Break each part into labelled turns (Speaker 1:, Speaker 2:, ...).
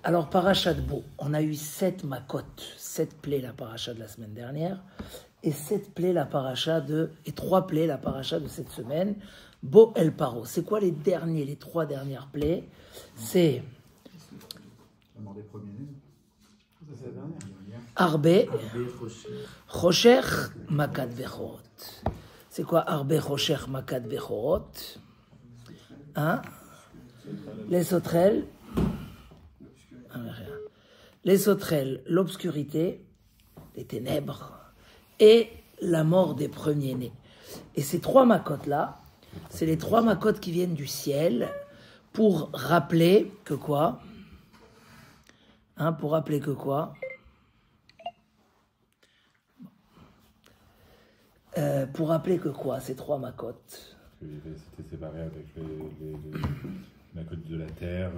Speaker 1: Alors, parachat de Bo, on a eu 7 makot, 7 plaies la paracha de la semaine dernière, et 7 plaies la paracha et 3 plaies la paracha de cette semaine. Bo el Paro. C'est quoi les 3 dernières plaies? C'est
Speaker 2: la mort des premiers-nés. C'est la dernière.
Speaker 1: Arbe, Chosher, Makat Bechorot. C'est quoi Arbe, Chosher, Makat Bechorot? Hein? Les sauterelles. Les sauterelles, l'obscurité, les ténèbres et la mort des premiers-nés. Et ces 3 makotes-là, c'est les 3 makotes qui viennent du ciel pour rappeler que quoi? Pour rappeler que quoi? Pour rappeler que quoi, ces 3 makotes?
Speaker 3: C'était séparé avec les makotes de la terre.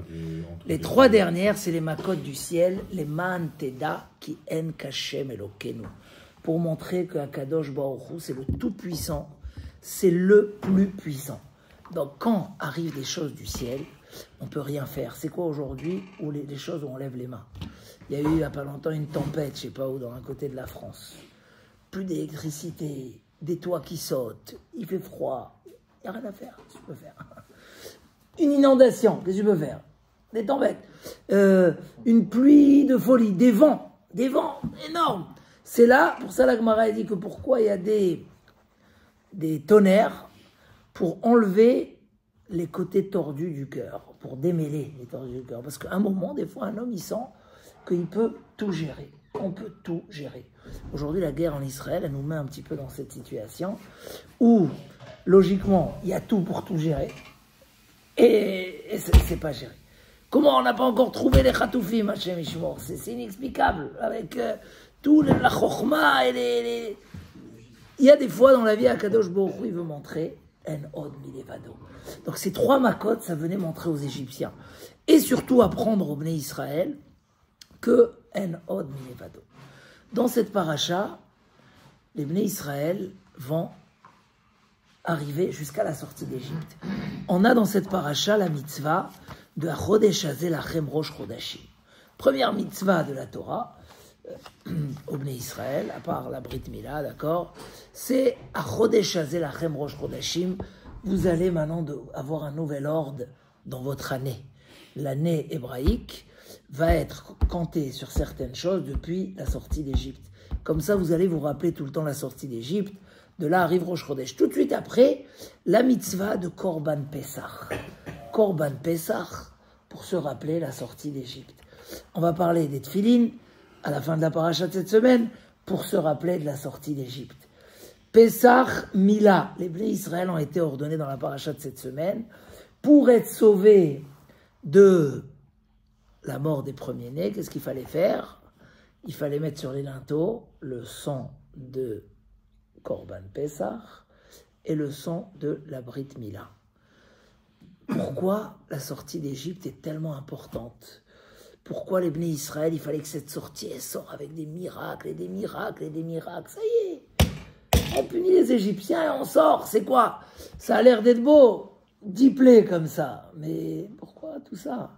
Speaker 1: Les 3 dernières, c'est les makotes du ciel, les man teda qui en kashem elokenu, pour montrer que Akadosh Baruch Hu, c'est le tout-puissant, c'est le plus puissant. Donc quand arrivent des choses du ciel, on ne peut rien faire. C'est quoi aujourd'hui où les choses où on lève les mains? Il y a eu il n'y a pas longtemps une tempête, je ne sais pas où, dans un côté de la France. Plus d'électricité, des toits qui sautent, il fait froid, il n'y a rien à faire, qu'est-ce que tu peux faire? Une inondation, qu'est-ce que tu peux faire? Des tempêtes, une pluie de folie, des vents énormes. C'est là, pour ça la Gemara dit que pourquoi il y a des tonnerres pour enlever les côtés tordus du cœur, pour démêler les tordus du cœur. Parce qu'à un moment, des fois, un homme, il sent qu'il peut tout gérer. On peut tout gérer. Aujourd'hui, la guerre en Israël, elle nous met un petit peu dans cette situation où, logiquement, il y a tout pour tout gérer. Et c'est pas géré. Comment on n'a pas encore trouvé les Khatoufim, Hachem Ishmor? C'est inexplicable. Avec tout la chokhma et les... Il y a des fois dans la vie, Akadosh Baruch Hu, il veut montrer En Od Milevado. Donc ces 3 makotes, ça venait montrer aux Égyptiens. Et surtout apprendre aux Bnei Israël que En Od Milevado. Dans cette paracha, les Bnei Israël vont arriver jusqu'à la sortie d'Égypte. On a dans cette paracha la mitzvah de Chodesh Hazeh Lachem Rosh Chodashim. Première mitzvah de la Torah, au Bnei Israël, à part la Brit Mila, d'accord, c'est Chodesh Hazeh Lachem Rosh Chodashim. Vous allez maintenant avoir un nouvel ordre dans votre année. L'année hébraïque va être comptée sur certaines choses depuis la sortie d'Égypte. Comme ça, vous allez vous rappeler tout le temps la sortie d'Égypte. De là arrive Rosh Chodesh. Tout de suite après, la mitzvah de Korban Pessah. Korban Pessah, pour se rappeler la sortie d'Égypte. On va parler des Tfilin à la fin de la paracha de cette semaine, pour se rappeler de la sortie d'Égypte. Pessah, Mila. Les Bnei Israël ont été ordonnés dans la paracha de cette semaine pour être sauvés de la mort des premiers-nés. Qu'est-ce qu'il fallait faire? Il fallait mettre sur les linteaux le sang de Korban Pessah et le sang de la Brit Mila. Pourquoi la sortie d'Égypte est tellement importante? Pourquoi les Bnei Israël, il fallait que cette sortie elle sorte avec des miracles et des miracles et des miracles? Ça y est, on punit les Égyptiens et on sort. C'est quoi? Ça a l'air d'être beau, 10 plaies comme ça. Mais pourquoi tout ça?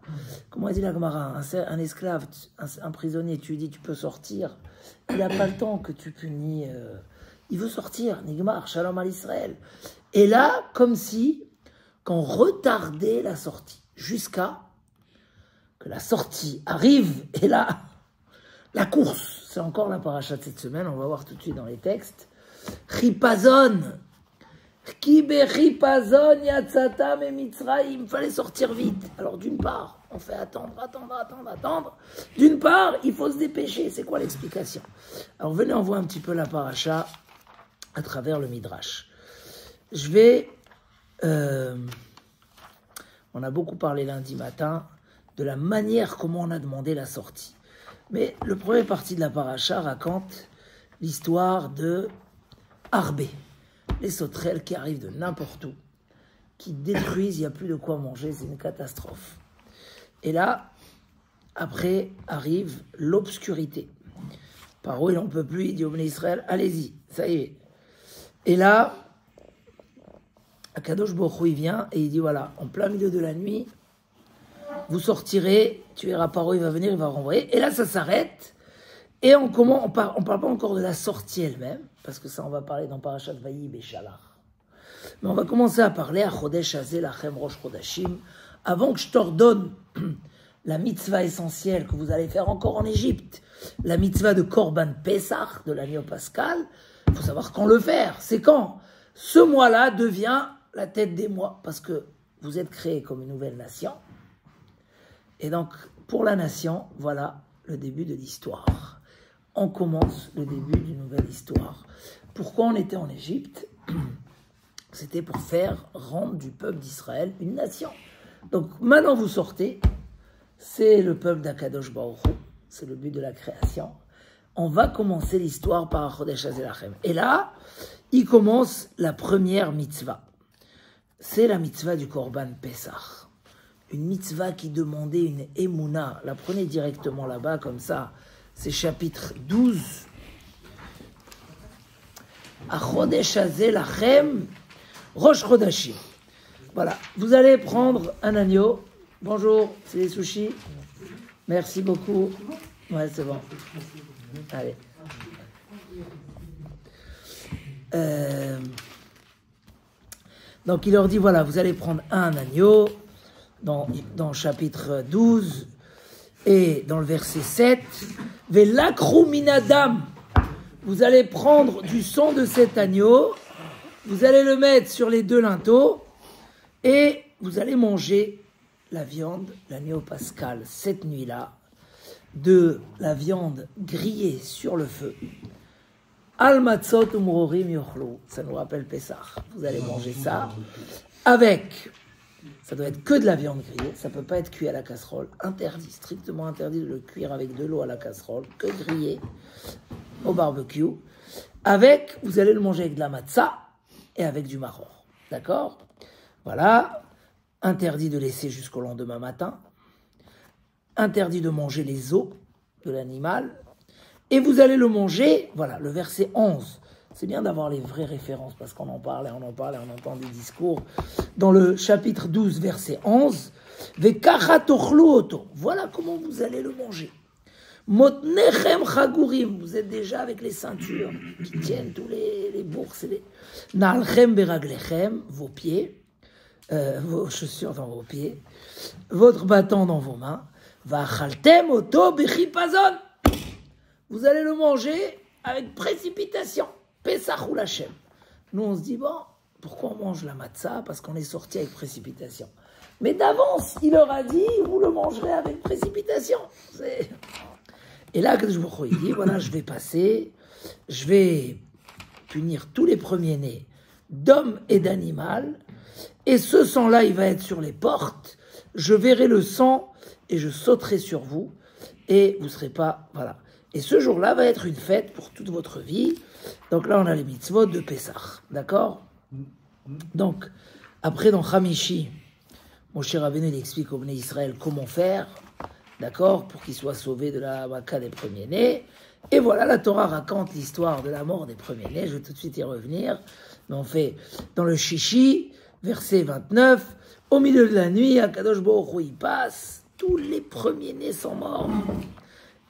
Speaker 1: Comment a dit la Gemara? Un esclave, un prisonnier, tu lui dis tu peux sortir. Il n'a pas le temps que tu punis. Il veut sortir, Nigmar, Shalom à l'Israël. Et là, comme si qu'on retardait la sortie, jusqu'à que la sortie arrive, et là, la course, c'est encore la paracha de cette semaine, on va voir tout de suite dans les textes. Chipazon, Kibe Chipazon, Yatsatam et Mitzraïm, il fallait sortir vite. Alors d'une part, on fait attendre. D'une part, il faut se dépêcher, c'est quoi l'explication? Alors venez, on voit un petit peu la paracha à travers le Midrash. Je vais... on a beaucoup parlé lundi matin de la manière comment on a demandé la sortie. Mais le premier partie de la paracha raconte l'histoire de Arbé, les sauterelles qui arrivent de n'importe où, qui détruisent, il n'y a plus de quoi manger, c'est une catastrophe. Et là, après arrive l'obscurité. Paro, il n'en peut plus, il dit au Bnei Israël, allez-y, ça y est. Et là, Akadosh Baruch Hu, il vient et il dit, voilà, en plein milieu de la nuit, vous sortirez, tu verras Paro, il va venir, il va renvoyer. Et là, ça s'arrête. Et on parle pas encore de la sortie elle-même, parce que ça, on va parler dans Parashat Vayi Beshalach. Mais on va commencer à parler à Chodesh Hazeh Lachem Rosh Chodashim, avant que je t'ordonne la mitzvah essentielle que vous allez faire encore en Égypte, la mitzvah de Korban Pesach, de l'agneau pascal. Il faut savoir quand le faire. C'est quand ce mois-là devient la tête des mois, parce que vous êtes créés comme une nouvelle nation. Et donc, pour la nation, voilà le début de l'histoire. On commence le début d'une nouvelle histoire. Pourquoi on était en Égypte? C'était pour faire rendre du peuple d'Israël une nation. Donc, maintenant vous sortez, c'est le peuple d'Akadosh Baruch Hu, c'est le but de la création. On va commencer l'histoire par Chodesh Hazeh Lachem. Et là, il commence la première mitzvah. C'est la mitzvah du Korban Pesach. Une mitzvah qui demandait une émouna. La prenez directement là-bas, comme ça. C'est chapitre 12. A Chodesh Hazeh Lachem, Rosh Chodashim. Voilà. Vous allez prendre un agneau. Bonjour, c'est les sushis. Merci beaucoup. Ouais, c'est bon. Allez. Donc il leur dit, voilà, vous allez prendre un agneau dans chapitre 12 et dans le verset 7. Velakru minadam. Vous allez prendre du sang de cet agneau, vous allez le mettre sur les deux linteaux et vous allez manger la viande, l'agneau pascal, cette nuit-là, de la viande grillée sur le feu. Al matzot umrorim yochlu, ça nous rappelle Pessah. Vous allez manger ça avec, ça doit être que de la viande grillée, ça ne peut pas être cuit à la casserole, interdit, strictement interdit de le cuire avec de l'eau à la casserole, que grillé au barbecue. Avec, vous allez le manger avec de la matzah et avec du maror. D'accord? Voilà. Interdit de laisser jusqu'au lendemain matin. Interdit de manger les os de l'animal. Et vous allez le manger, voilà, le verset 11. C'est bien d'avoir les vraies références parce qu'on en parle et on entend des discours. Dans le chapitre 12, verset 11, voilà comment vous allez le manger. Motnechem chagurim, vous êtes déjà avec les ceintures qui tiennent tous les bourses. Nalchem beraglechem, vos pieds, vos chaussures dans vos pieds, votre bâton dans vos mains. Vachaltem oto bechipazon. Vous allez le manger avec précipitation. Pesach ou Lachem. Nous on se dit, bon, pourquoi on mange la matzah? Parce qu'on est sorti avec précipitation. Mais d'avance, il leur a dit, vous le mangerez avec précipitation. Et là, je me dis, voilà, je vais punir tous les premiers-nés d'hommes et d'animal, et ce sang-là, il va être sur les portes, je verrai le sang, et je sauterai sur vous, et vous ne serez pas, voilà. Et ce jour-là va être une fête pour toute votre vie. Donc là, on a les mitzvot de Pessah, d'accord? Donc, après, dans Hamishi, Moshe Rabbeinu, il explique au Bnei Israël comment faire, d'accord, pour qu'ils soient sauvés de la Maka des premiers-nés. Et voilà, la Torah raconte l'histoire de la mort des premiers-nés. Je vais tout de suite y revenir. Mais on fait dans le Shishi, verset 29, au milieu de la nuit, Akadosh Baruch Hu, il passe, tous les premiers-nés sont morts.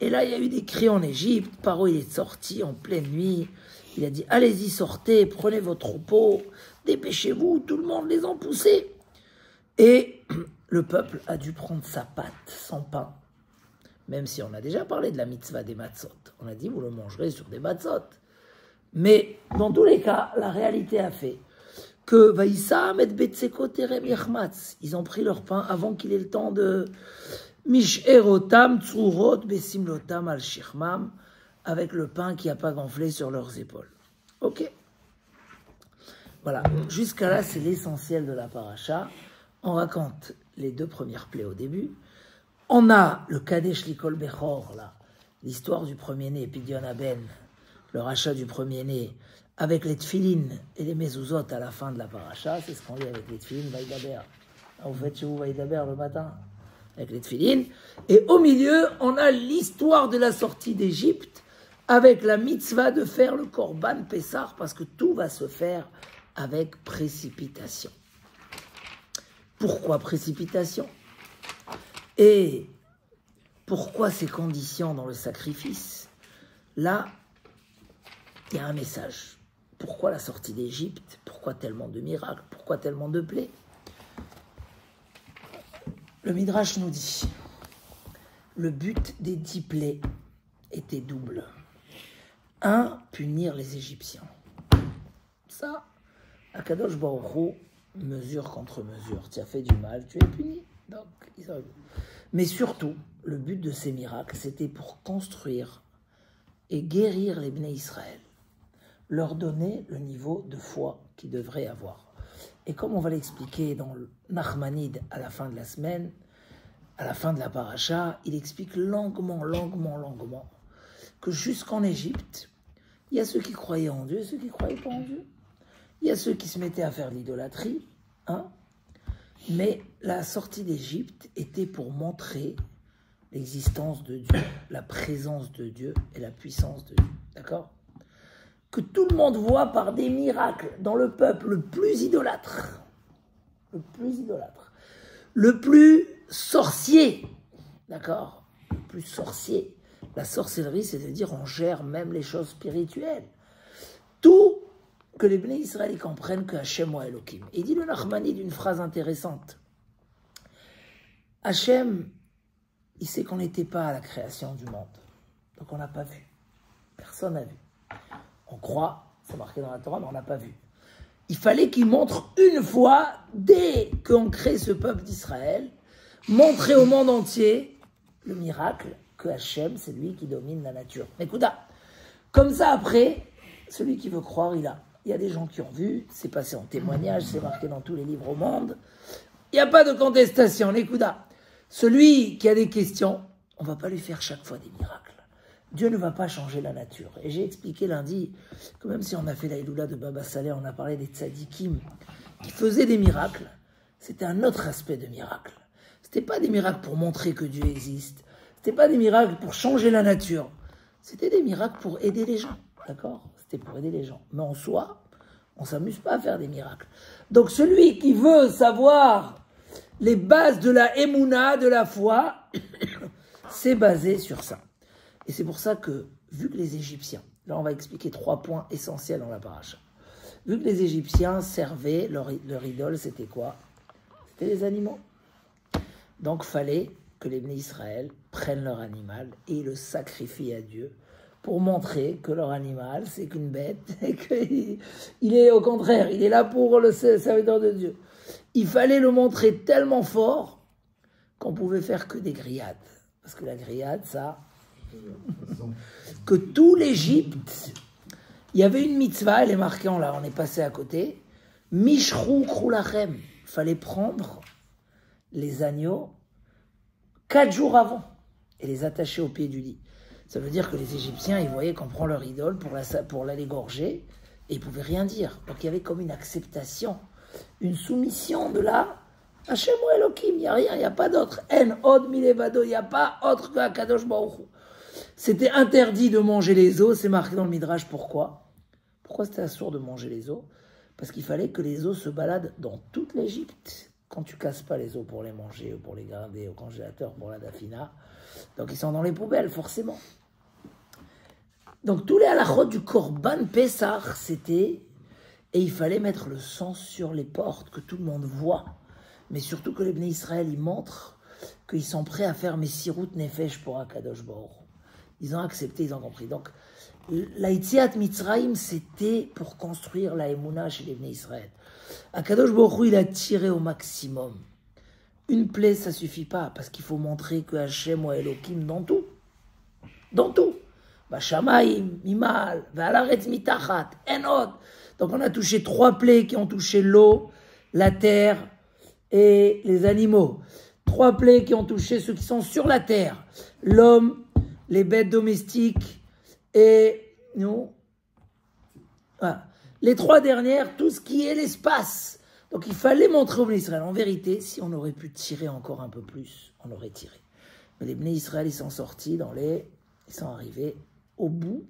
Speaker 1: Et là, il y a eu des cris en Égypte. Paro, il est sorti en pleine nuit. Il a dit, allez-y, sortez, prenez vos troupeaux, dépêchez-vous, tout le monde les a poussés. Et le peuple a dû prendre sa pâte, son pain. Même si on a déjà parlé de la mitzvah des matzot. On a dit, vous le mangerez sur des matzot. Mais dans tous les cas, la réalité a fait que Vaïsam et Betsekot Terem Yachmatz, ils ont pris leur pain avant qu'il ait le temps de Mish'erotam Tzurot Besimlotam al Shirmam, avec le pain qui n'a pas gonflé sur leurs épaules. Ok. Voilà. Jusqu'à là, c'est l'essentiel de la paracha. On raconte les deux premières plaies au début. On a le Kadesh Likol Bechor, là, l'histoire du premier-né, Pidyon Aben, le rachat du premier-né, avec les tfilines et les mezuzot à la fin de la paracha. C'est ce qu'on lit avec les tfilines, Vaïdaber. Vous faites chez vous Vaïdaber le matin avec les tfilines. Et au milieu, on a l'histoire de la sortie d'Égypte avec la mitzvah de faire le Korban Pessah, parce que tout va se faire avec précipitation. Pourquoi précipitation? Et pourquoi ces conditions dans le sacrifice? Là, il y a un message. Pourquoi la sortie d'Égypte? Pourquoi tellement de miracles? Pourquoi tellement de plaies? Le Midrash nous dit, le but des 10 plaies était double. 1, punir les Égyptiens. Ça, Akadosh Baruch Hu, mesure contre mesure. Tu as fait du mal, tu es puni. Donc, mais surtout, le but de ces miracles, c'était pour construire et guérir les Bnei Israël, leur donner le niveau de foi qu'ils devraient avoir. Et comme on va l'expliquer dans le Nachmanide à la fin de la semaine, à la fin de la paracha, il explique longuement que jusqu'en Égypte, il y a ceux qui croyaient en Dieu et ceux qui ne croyaient pas en Dieu. Il y a ceux qui se mettaient à faire de l'idolâtrie, mais la sortie d'Égypte était pour montrer l'existence de Dieu, la présence de Dieu et la puissance de Dieu. D'accord? Que tout le monde voit par des miracles dans le peuple le plus idolâtre, le plus sorcier, d'accord? Le plus sorcier. La sorcellerie, c'est-à-dire on gère même les choses spirituelles. Tout que les Bnei Israël comprennent que Hachem ou Elohim. Il dit le Nachmani d'une phrase intéressante. Hachem, il sait qu'on n'était pas à la création du monde. Donc on n'a pas vu. Personne n'a vu. On croit, c'est marqué dans la Torah, mais on n'a pas vu. Il fallait qu'il montre une fois, dès qu'on crée ce peuple d'Israël, montrer au monde entier le miracle que Hachem, c'est lui qui domine la nature. Mais Kouda, comme ça après, celui qui veut croire, il a. Il y a des gens qui ont vu, c'est passé en témoignage, c'est marqué dans tous les livres au monde. Il n'y a pas de contestation, les Kouda. Celui qui a des questions, on ne va pas lui faire chaque fois des miracles. Dieu ne va pas changer la nature. Et j'ai expliqué lundi que même si on a fait la Iloula de Baba Saleh, on a parlé des tzadikim qui faisaient des miracles, c'était un autre aspect de miracle. C'était pas des miracles pour montrer que Dieu existe. C'était pas des miracles pour changer la nature. C'était des miracles pour aider les gens. D'accord? C'était pour aider les gens. Mais en soi, on ne s'amuse pas à faire des miracles. Donc celui qui veut savoir les bases de la émouna, de la foi, c'est basé sur ça. Et c'est pour ça que, vu que les Égyptiens, là on va expliquer 3 points essentiels dans la paracha. Vu que les Égyptiens servaient, leur idole c'était quoi? C'était les animaux. Donc fallait que les Bnei Israël prennent leur animal et le sacrifient à Dieu pour montrer que leur animal c'est qu'une bête et qu'il est au contraire, il est là pour le serviteur de Dieu. Il fallait le montrer tellement fort qu'on pouvait faire que des grillades. Parce que la grillade, ça... que tout l'Égypte, il y avait une mitzvah, elle est marquée en là, on est passé à côté. Mishrou Kroulachem. Il fallait prendre les agneaux 4 jours avant et les attacher au pied du lit. Ça veut dire que les Égyptiens, ils voyaient qu'on prend leur idole pour la l'égorger et ils ne pouvaient rien dire. Donc il y avait comme une acceptation, une soumission de là. Hachem ou Elohim, il n'y a rien, il n'y a pas d'autre. En od milevado, il n'y a pas autre que Akadosh Baruch Hu. C'était interdit de manger les os, c'est marqué dans le Midrash. Pourquoi? Pourquoi c'était assourd de manger les os? Parce qu'il fallait que les os se baladent dans toute l'Égypte. Quand tu casses pas les os pour les manger ou pour les garder au congélateur pour la dafina, donc ils sont dans les poubelles forcément. Donc tous les halachot du Korban Pessah, c'était, et il fallait mettre le sang sur les portes, que tout le monde voit, mais surtout que les Bnei Israël, ils montrent qu'ils sont prêts à faire Messirut Nefesh pour Akadosh Baruch Hu. Ils ont accepté, ils ont compris. Donc la Yetziat Mitzrayim, c'était pour construire la Emouna chez les Bnei Israël. Akadosh Baruch Hu, il a tiré au maximum. Une plaie, ça suffit pas, parce qu'il faut montrer que Hachem ou Elohim dans tout. Dans tout. Bashamayim, Mimal, Valaretz Mitachat, Enot. Donc on a touché 3 plaies qui ont touché l'eau, la terre et les animaux. 3 plaies qui ont touché ceux qui sont sur la terre. L'homme, les bêtes domestiques et nous. Voilà. Les 3 dernières, tout ce qui est l'espace. Donc il fallait montrer aux Bnei Israël. En vérité, si on aurait pu tirer encore un peu plus, on aurait tiré. Mais les Bnei Israël, ils sont sortis ils sont arrivés au bout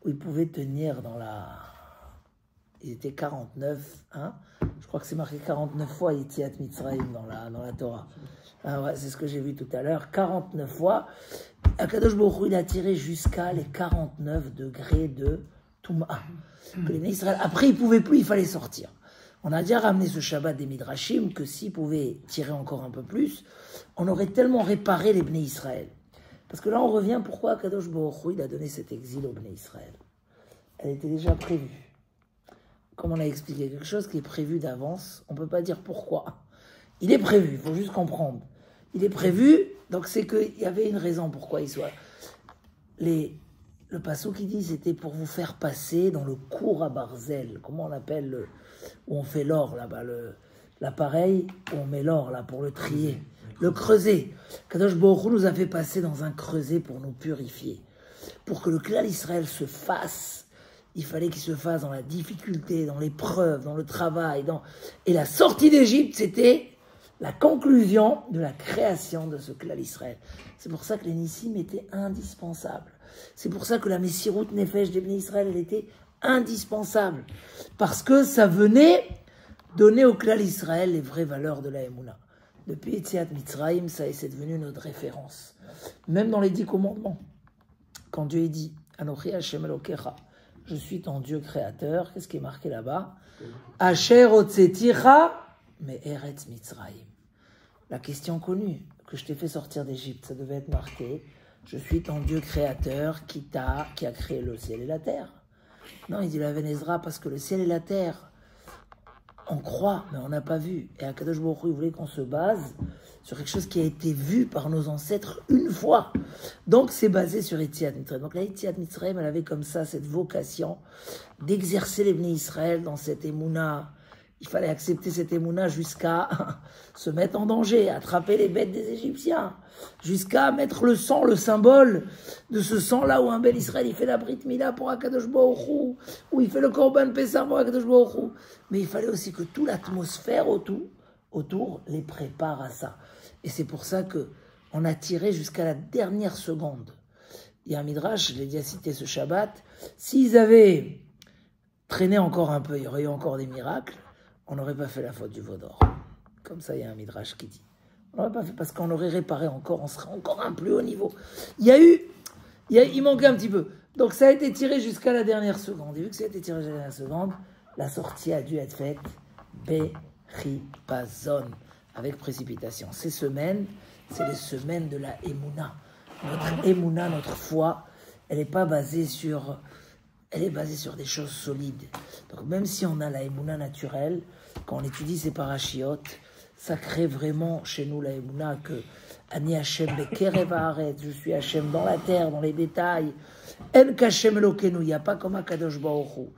Speaker 1: où ils pouvaient tenir dans la... Ils étaient 49, Je crois que c'est marqué 49 fois Yetziat Mitzrayim dans la Torah. Ah ouais, c'est ce que j'ai vu tout à l'heure. 49 fois. Akadosh Baruch Hu, il a tiré jusqu'à les 49 degrés de Touma. Que les Bnei Israël, après, ils ne pouvaient plus, il fallait sortir. On a déjà ramené ce Shabbat des Midrashim que s'ils pouvaient tirer encore un peu plus, on aurait tellement réparé les Bnei Israël. Parce que là, on revient pourquoi Akadosh Baruch Hu, il a donné cet exil aux Bnei Israël. Elle était déjà prévue. Comme on a expliqué, quelque chose qui est prévu d'avance, on ne peut pas dire pourquoi. Il est prévu, il faut juste comprendre. Il est prévu, donc c'est qu'il y avait une raison pourquoi il soit. Le passage qui dit, c'était pour vous faire passer dans le cours à Barzel. Comment on appelle où on fait l'or là-bas, l'appareil où on met l'or là pour le trier, le creuset. Kadosh Baruch Hu nous a fait passer dans un creuset pour nous purifier, pour que le clan Israël se fasse. Il fallait qu'il se fasse dans la difficulté, dans l'épreuve, dans le travail. Et la sortie d'Égypte, c'était la conclusion de la création de ce clan Israël. C'est pour ça que les Nissim étaient indispensables. C'est pour ça que la Messirut Nefesh des Bnei Israël, elle était indispensable. Parce que ça venait donner au clan Israël les vraies valeurs de la Emouna. Depuis Yetziat Mitzrayim, c'est devenu notre référence. Même dans les 10 commandements. Quand Dieu dit « Anochi Hashem Elokecha » je suis ton Dieu créateur. Qu'est-ce qui est marqué là-bas? Asher otzeticha me eretz Mitzrayim. La question connue, que je t'ai fait sortir d'Égypte, ça devait être marqué. Je suis ton Dieu créateur qui a créé le ciel et la terre. Non, il dit la Ezra parce que le ciel et la terre, on croit, mais on n'a pas vu. Et Akadosh Baruch Hu, il voulait qu'on se base sur quelque chose qui a été vu par nos ancêtres une fois. Donc, c'est basé sur Yetziat Mitzrayim. Donc, la Yetziat Mitzrayim, elle avait comme ça cette vocation d'exercer les Bnei Israël dans cette émouna. Il fallait accepter cette émouna jusqu'à se mettre en danger, attraper les bêtes des Égyptiens, jusqu'à mettre le sang, le symbole de ce sang-là où un bel Israël, il fait la Brit Mila pour Akadosh Baruch Hu, où il fait le Korban Pessah pour Akadosh Baruch Hu. Mais il fallait aussi que toute l'atmosphère autour les prépare à ça. Et c'est pour ça qu'on a tiré jusqu'à la dernière seconde. Il y a un Midrash, je l'ai déjà cité ce Shabbat, s'ils avaient traîné encore un peu, il y aurait eu encore des miracles, on n'aurait pas fait la faute du veau d'or. Comme ça, il y a un Midrash qui dit. On n'aurait pas fait parce qu'on aurait réparé encore, on serait encore un plus haut niveau. Il manquait un petit peu. Donc ça a été tiré jusqu'à la dernière seconde. Et vu que ça a été tiré jusqu'à la dernière seconde, la sortie a dû être faite Bechipazon, avec précipitation. Ces semaines, c'est les semaines de la Emouna. Notre Emouna, notre foi, elle n'est pas basée sur... Elle est basée sur des choses solides. Donc même si on a la Emouna naturelle, quand on étudie ces parachiotes, ça crée vraiment chez nous la Emouna que Ani Hashem bekerev haaretz, je suis Hashem dans la terre, dans les détails. En kashem elokenu, il n'y a pas comme Akadosh Baruch Hu.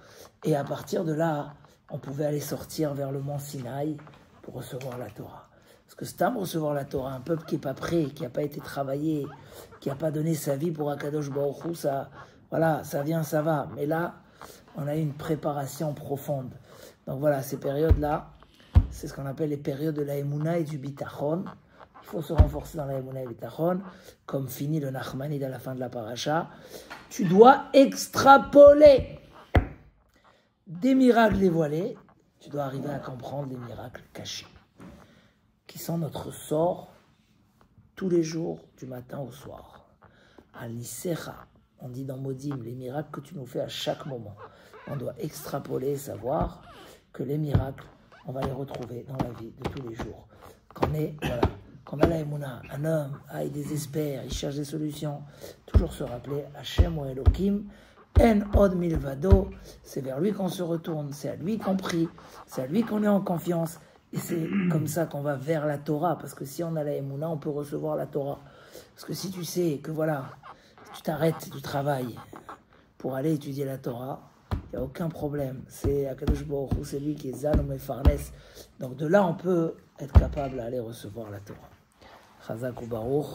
Speaker 1: Et à partir de là, on pouvait aller sortir vers le mont Sinaï pour recevoir la Torah. Parce que Stam recevoir la Torah, un peuple qui n'est pas prêt, qui n'a pas été travaillé, qui n'a pas donné sa vie pour Akadosh Baruch Hu, ça... Voilà, ça vient, ça va. Mais là, on a eu une préparation profonde. Donc voilà, ces périodes-là, c'est ce qu'on appelle les périodes de la Emouna et du Bitachon. Il faut se renforcer dans la Emouna et le Bitachon. Comme finit le Nachmanide à la fin de la paracha. Tu dois extrapoler des miracles dévoilés. Tu dois arriver à comprendre les miracles cachés. Qui sont notre sort tous les jours, du matin au soir. Al-Nisecha. On dit dans Modim, les miracles que tu nous fais à chaque moment. On doit extrapoler, savoir que les miracles, on va les retrouver dans la vie de tous les jours. Quand on a la Emouna, un homme, il désespère, il cherche des solutions, toujours se rappeler, Hashem ou Elohim, En Od Milvado, c'est vers lui qu'on se retourne, c'est à lui qu'on prie, c'est à lui qu'on est en confiance, et c'est comme ça qu'on va vers la Torah, parce que si on a la Emouna, on peut recevoir la Torah. Parce que si tu sais que voilà, tu t'arrêtes du travail pour aller étudier la Torah, il n'y a aucun problème. C'est Akadosh Baruch Hu, c'est lui qui est Zan ou Mefarnes. Donc de là, on peut être capable d'aller recevoir la Torah. Chazak ou Baruch.